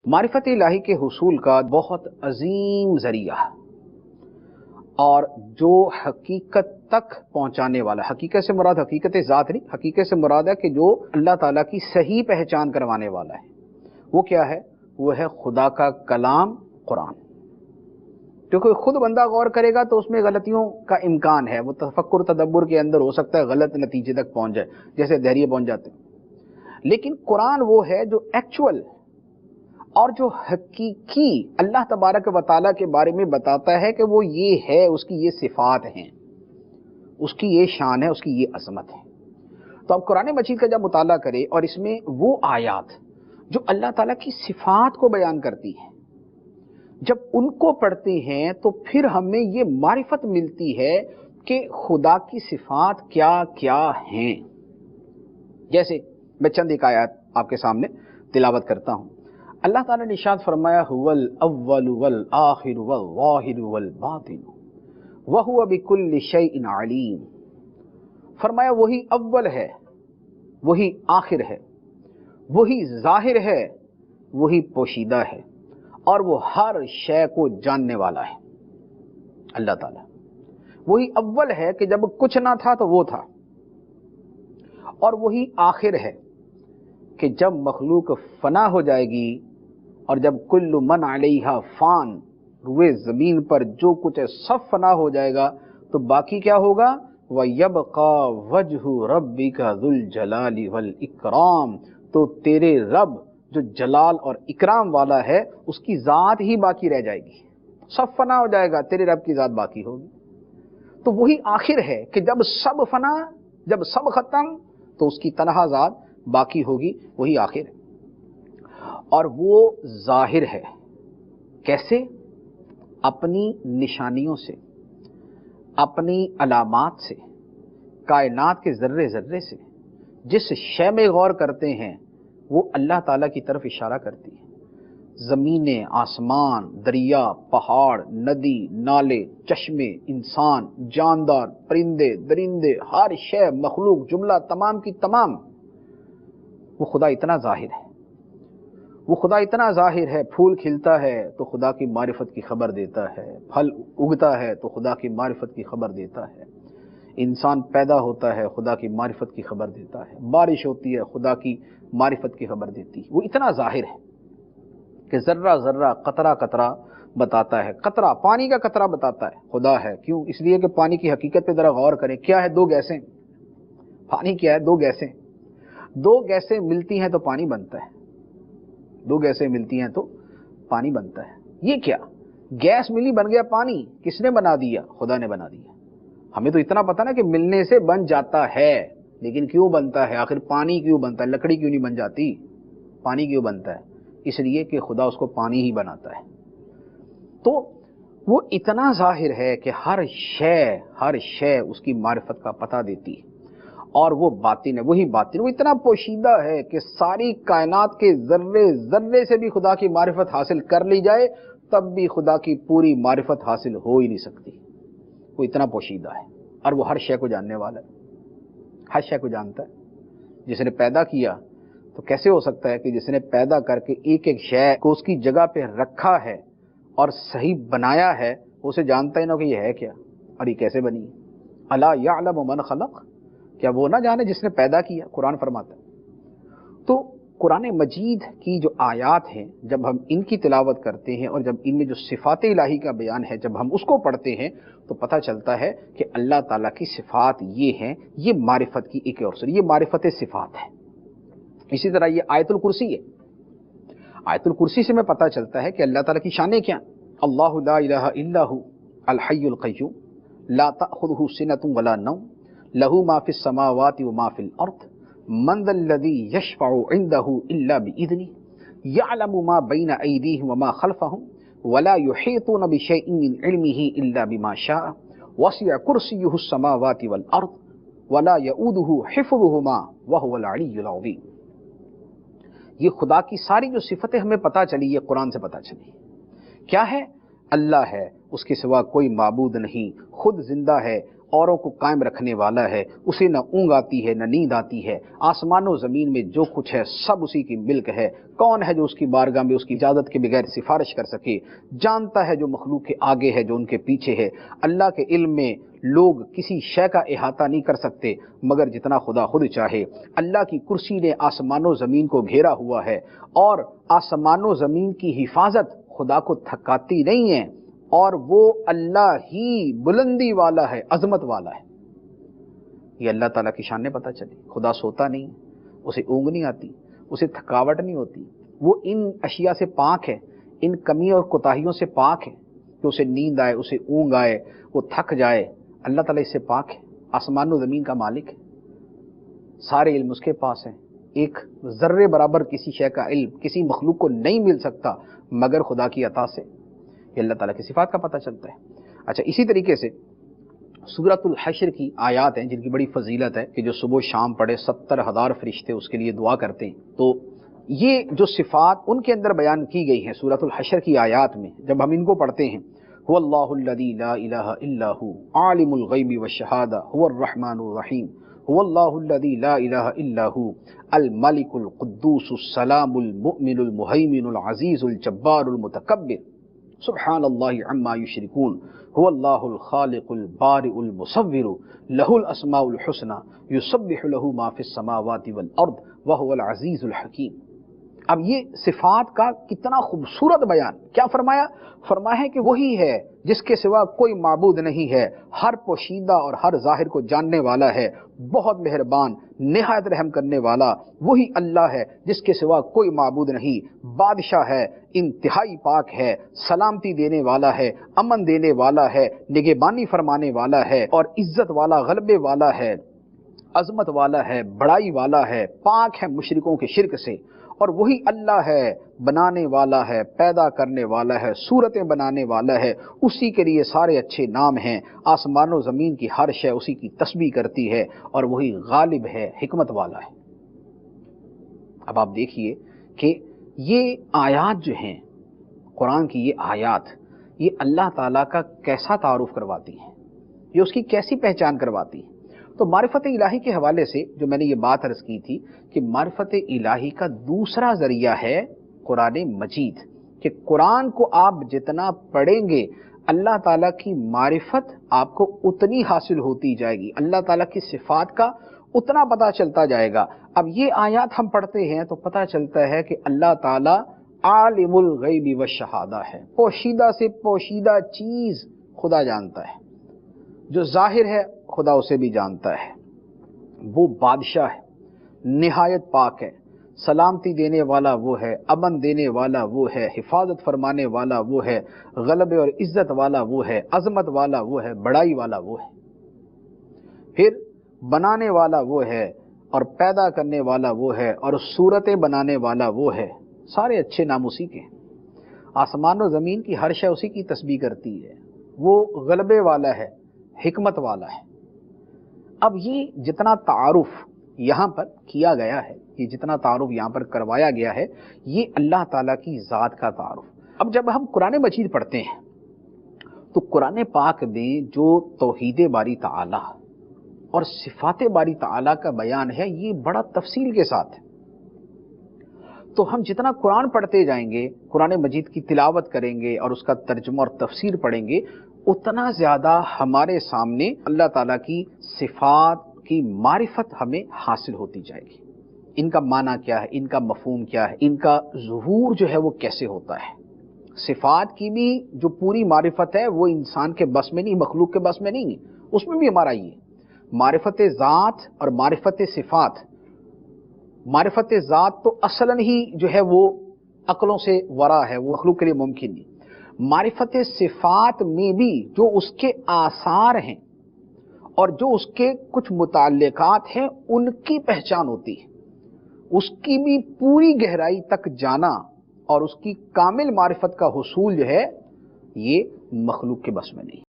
معرفت الہی کے حصول کا بہت عظیم ذریعہ اور جو حقیقت تک پہنچانے والا، حقیقت سے مراد حقیقت ذات نہیں، حقیقت سے مراد ہے کہ جو اللہ تعالیٰ کی صحیح پہچان کروانے والا ہے، وہ کیا ہے؟ وہ ہے خدا کا کلام قرآن۔ کیونکہ خود بندہ غور کرے گا تو اس میں غلطیوں کا امکان ہے، وہ تفکر تدبر کے اندر ہو سکتا ہے غلط نتیجے تک پہنچ جائے، جیسے دہریے پہنچ جاتے ہیں۔ لیکن قرآن وہ ہے جو ایکچول اور جو حقیقی اللہ تبارک و تعالیٰ کے بارے میں بتاتا ہے کہ وہ یہ ہے، اس کی یہ صفات ہیں، اس کی یہ شان ہے، اس کی یہ عظمت ہے۔ تو اب قرآن مجید کا جب مطالعہ کرے اور اس میں وہ آیات جو اللہ تعالیٰ کی صفات کو بیان کرتی ہیں، جب ان کو پڑھتے ہیں تو پھر ہمیں یہ معرفت ملتی ہے کہ خدا کی صفات کیا کیا ہیں۔ جیسے میں چند ایک آیات آپ کے سامنے تلاوت کرتا ہوں۔ اللہ تعالیٰ نے ارشاد فرمایا هو الاول والآخر والظاہر والباطن وهو بكل شیء علیم۔ فرمایا وہی اول ہے، وہی آخر ہے، وہی ظاہر ہے، وہی پوشیدہ ہے، اور وہ ہر شے کو جاننے والا ہے۔ اللہ تعالیٰ وہی اول ہے کہ جب کچھ نہ تھا تو وہ تھا، اور وہی آخر ہے کہ جب مخلوق فنا ہو جائے گی اور جب کل من علیہا فان، روئے زمین پر جو کچھ ہے سب فنا ہو جائے گا تو باقی کیا ہوگا؟ وَيَبْقَى وَجْهُ رَبِّكَ ذُو الْجَلَالِ وَالْإِكْرَامِ، تو تیرے رب جو جلال اور اکرام والا ہے اس کی ذات ہی باقی رہ جائے گی، سب فنا ہو جائے گا، تیرے رب کی ذات باقی ہوگی۔ تو وہی آخر ہے کہ جب سب فنا، جب سب ختم تو اس کی تنہا ذات باقی ہوگی، وہی آخر ہے۔ اور وہ ظاہر ہے، کیسے؟ اپنی نشانیوں سے، اپنی علامات سے، کائنات کے ذرے ذرے سے جس شے میں غور کرتے ہیں وہ اللہ تعالیٰ کی طرف اشارہ کرتی ہے۔ زمینیں، آسمان، دریا، پہاڑ، ندی، نالے، چشمے، انسان، جاندار، پرندے، درندے، ہر شے، مخلوق، جملہ تمام کی تمام، وہ خدا اتنا ظاہر ہے، وہ خدا اتنا ظاہر ہے۔ پھول کھلتا ہے تو خدا کی معرفت کی خبر دیتا ہے، پھل اگتا ہے تو خدا کی معرفت کی خبر دیتا ہے، انسان پیدا ہوتا ہے خدا کی معرفت کی خبر دیتا ہے، بارش ہوتی ہے خدا کی معرفت کی خبر دیتی ہے۔ وہ اتنا ظاہر ہے کہ ذرہ ذرہ، قطرہ قطرہ بتاتا ہے، قطرہ پانی کا قطرہ بتاتا ہے خدا ہے۔ کیوں؟ اس لیے کہ پانی کی حقیقت پہ ذرا غور کریں، کیا ہے؟ دو گیسیں۔ پانی کیا ہے؟ دو گیسیں۔ دو گیسیں ملتی ہیں تو پانی بنتا ہے، دو گیسیں ملتی ہیں تو پانی بنتا ہے۔ یہ کیا؟ گیس ملی بن گیا پانی، کس نے بنا دیا؟ خدا نے بنا دیا۔ ہمیں تو اتنا پتا نا کہ ملنے سے بن جاتا ہے، لیکن کیوں بنتا ہے؟ آخر پانی کیوں بنتا ہے؟ لکڑی کیوں نہیں بن جاتی؟ پانی کیوں بنتا ہے؟ اس لیے کہ خدا اس کو پانی ہی بناتا ہے۔ تو وہ اتنا ظاہر ہے کہ ہر شے اس کی معرفت کا پتہ دیتی ہے، اور وہ باطن ہے، وہی باطن، وہ اتنا پوشیدہ ہے کہ ساری کائنات کے ذرے ذرے سے بھی خدا کی معرفت حاصل کر لی جائے تب بھی خدا کی پوری معرفت حاصل ہو ہی نہیں سکتی۔ وہ اتنا پوشیدہ ہے، اور وہ ہر شے کو جاننے والا ہے، ہر شے کو جانتا ہے۔ جس نے پیدا کیا تو کیسے ہو سکتا ہے کہ جس نے پیدا کر کے ایک ایک شے کو اس کی جگہ پہ رکھا ہے اور صحیح بنایا ہے، اسے جانتا ہی نہ کہ یہ ہے کیا اور یہ کیسے بنی ہے؟ الا یعلم من خلق، کیا وہ نہ جانے جس نے پیدا کیا؟ قرآن فرماتا ہے۔ تو قرآن مجید کی جو آیات ہیں، جب ہم ان کی تلاوت کرتے ہیں اور جب ان میں جو صفات الہی کا بیان ہے جب ہم اس کو پڑھتے ہیں تو پتہ چلتا ہے کہ اللہ تعالیٰ کی صفات یہ ہیں۔ یہ معرفت کی ایک اور صورت، یہ معرفت صفات ہے۔ اسی طرح یہ آیت الکرسی ہے۔ آیت الکرسی سے میں پتہ چلتا ہے کہ اللہ تعالیٰ کی شانیں کیا؟ اللہ لا الہ الا هو الحی القیوم لا تأخذہ سنۃ ولا نوم لہ ما فی السماوات وما فی الارض من ذا الذی یشفع عندہ الا بإذنہ یعلم ما بین ایدیہم وما خلفہم ولا یحیطون بشیء من علمہ الا بما شاء وسع کرسیہ السماوات والارض ولا یؤودہ حفظہما وہو العلی العظیم۔ یہ خدا کی ساری جو صفتیں ہمیں پتہ چلی، یہ قرآن سے پتہ چلی۔ کیا ہے؟ اللہ ہے، اس کے سوا کوئی معبود نہیں، خود زندہ ہے औरों को कायम रखने वाला है, उसे न ऊँग आती है न नींद आती है, आसमान और ज़मीन में जो कुछ है सब उसी की मिल्क है, कौन है जो उसकी बारगाह में उसकी इजाज़त के बगैर सिफारिश कर सके, जानता है जो मखलूक के आगे है जो उनके पीछे है। अल्लाह के इल्म में लोग किसी शय का इहाता नहीं कर सकते मगर जितना खुदा खुद चाहे। अल्लाह की कुर्सी ने आसमानों ज़मीन को घेरा हुआ है और आसमानों ज़मीन की हिफाजत खुदा को थकाती नहीं है, और वो अल्लाह ही बुलंदी वाला है, अजमत वाला है। ये अल्लाह ताला की शान पता चली। खुदा सोता नहीं, उसे ऊँग नहीं आती, उसे थकावट नहीं होती, वो इन अशिया से पाक है, इन कमी और कोताहियों से पाक है कि उसे नींद आए, उसे ऊँग आए, वो थक जाए। अल्लाह ताला इससे पाक है, आसमान और ज़मीन का मालिक है, सारे इल्म उसके पास है। एक ज़र्रे बराबर किसी शय का इल्म किसी मखलूक को नहीं मिल सकता मगर खुदा की अता से। ये अल्लाह ताला की सिफात का पता चलता है। अच्छा, इसी तरीके से सूरतुल हश्र की आयात हैं जिनकी बड़ी फजीलत है कि जो सुबह शाम पढ़े 70,000 फरिश्ते उसके लिए दुआ करते हैं। तो ये जो सिफात उनके अंदर बयान की गई हैं सूरतुल हश्र की आयात में, जब हम इनको पढ़ते हैं, हुवल्लाहुल्लज़ी ला इलाहा इल्ला हु आलिमुल गैबि वश्शहादा हुवर रहमानुर रहीम, हुवल्लाहुल्लज़ी ला इलाहा इल्ला हु अल मलिकुल कुद्दूसुस सलामुल मुमिनुल मुहैमिनुल अज़ीज़ुल जब्बारुल मुतकब्बिर सुब्हानल्लाहि अम्मा युश्रिकून, हुवल्लाहुल खालिकुल बारिउल मुसव्विरु लहुल अस्माउल हुस्ना युसब्बिहु लहु मा फिस समावाति वल अर्द व हुवल अज़ीज़ुल हकीम। अब ये सिफात का कितना खूबसूरत बयान, क्या फरमाया? फरमाया है कि वही है जिसके सिवा कोई माबूद नहीं है, हर पोशीदा और हर जाहिर को जानने वाला है, बहुत मेहरबान निहायत रहम करने वाला। वही अल्लाह है जिसके सिवा कोई माबूद नहीं, बादशाह है, इंतहाई पाक है, सलामती देने वाला है, अमन देने वाला है, निगहबानी फरमाने वाला है, और इज्जत वाला, गलबे वाला है, अजमत वाला है, बड़ाई वाला है, पाक है मुशरिकों के शिरक से। और वही अल्लाह है, बनाने वाला है, पैदा करने वाला है, सूरतें बनाने वाला है, उसी के लिए सारे अच्छे नाम हैं। आसमानों ज़मीन की हर शय उसी की तस्बीह करती है, और वही गालिब है, हिकमत वाला है। अब आप देखिए कि ये आयात जो हैं कुरान की, ये आयात ये अल्लाह ताला का कैसा तारुफ करवाती हैं, ये उसकी कैसी पहचान करवाती हैं। तो मारिफत इलाही के हवाले से जो मैंने ये बात अर्ज़ की थी कि मारिफत इलाही का दूसरा ज़रिया है कुरान मजीद, कि कुरान को आप जितना पढ़ेंगे अल्लाह ताला की मारिफत आपको उतनी हासिल होती जाएगी, अल्लाह ताला की सिफ़ात का उतना पता चलता जाएगा। अब ये आयात हम पढ़ते हैं तो पता चलता है कि अल्लाह ताला आलिमुल गैबि वश्शहादा है, पोशीदा से पोशीदा चीज़ खुदा जानता है, जो जाहिर है खुदा उसे भी जानता है। वो बादशाह है, निहायत पाक है, सलामती देने वाला वो है, अमन देने वाला वो है, हिफाजत फरमाने वाला वो है, गलबे और इज्जत वाला वो है, अजमत वाला वो है, बड़ाई वाला वो है। फिर बनाने वाला वो है, और पैदा करने वाला वो है, और सूरतें बनाने वाला वो है। सारे अच्छे नाम उसी के हैं। आसमान और ज़मीन की हर शय उसी की तस्बीह करती है। वो गलबे वाला है, हिकमत वाला है। अब ये जितना तारुफ यहाँ पर किया गया है, ये जितना तारुफ यहाँ पर करवाया गया है, ये अल्लाह ताला की ज़ात का तारुफ। अब जब हम कुरान मजीद पढ़ते हैं तो कुरान पाक में जो तौहीद बारी ताला और सिफ़ात बारी ताला का बयान है, ये बड़ा तफसील के साथ है। तो हम जितना कुरान पढ़ते जाएंगे, कुरान मजीद की तिलावत करेंगे और उसका तर्जुमा और तफसीर पढ़ेंगे, उतना ज़्यादा हमारे सामने अल्लाह ताला की सिफ़ात की मारिफत हमें हासिल होती जाएगी। इनका माना क्या है, इनका मफ़हूम क्या है, इनका ज़ुहूर जो है वो कैसे होता है। सिफ़ात की भी जो पूरी मारिफत है वो इंसान के बस में नहीं, मखलूक के बस में नहीं है, उसमें भी हमारा ये मारिफत ज़ात और मारिफत सिफ़ात। मारिफत ज़ात तो असलन ही जो है वो अक्लों से वरा है, वो मखलूक के लिए मुमकिन नहीं। मारिफत सिफ़ात में भी जो उसके आसार हैं और जो उसके कुछ मुताल्लिकात हैं, उनकी पहचान होती है। उसकी भी पूरी गहराई तक जाना और उसकी कामिल मारिफत का हुसूल जो है, ये मखलूक के बस में नहीं।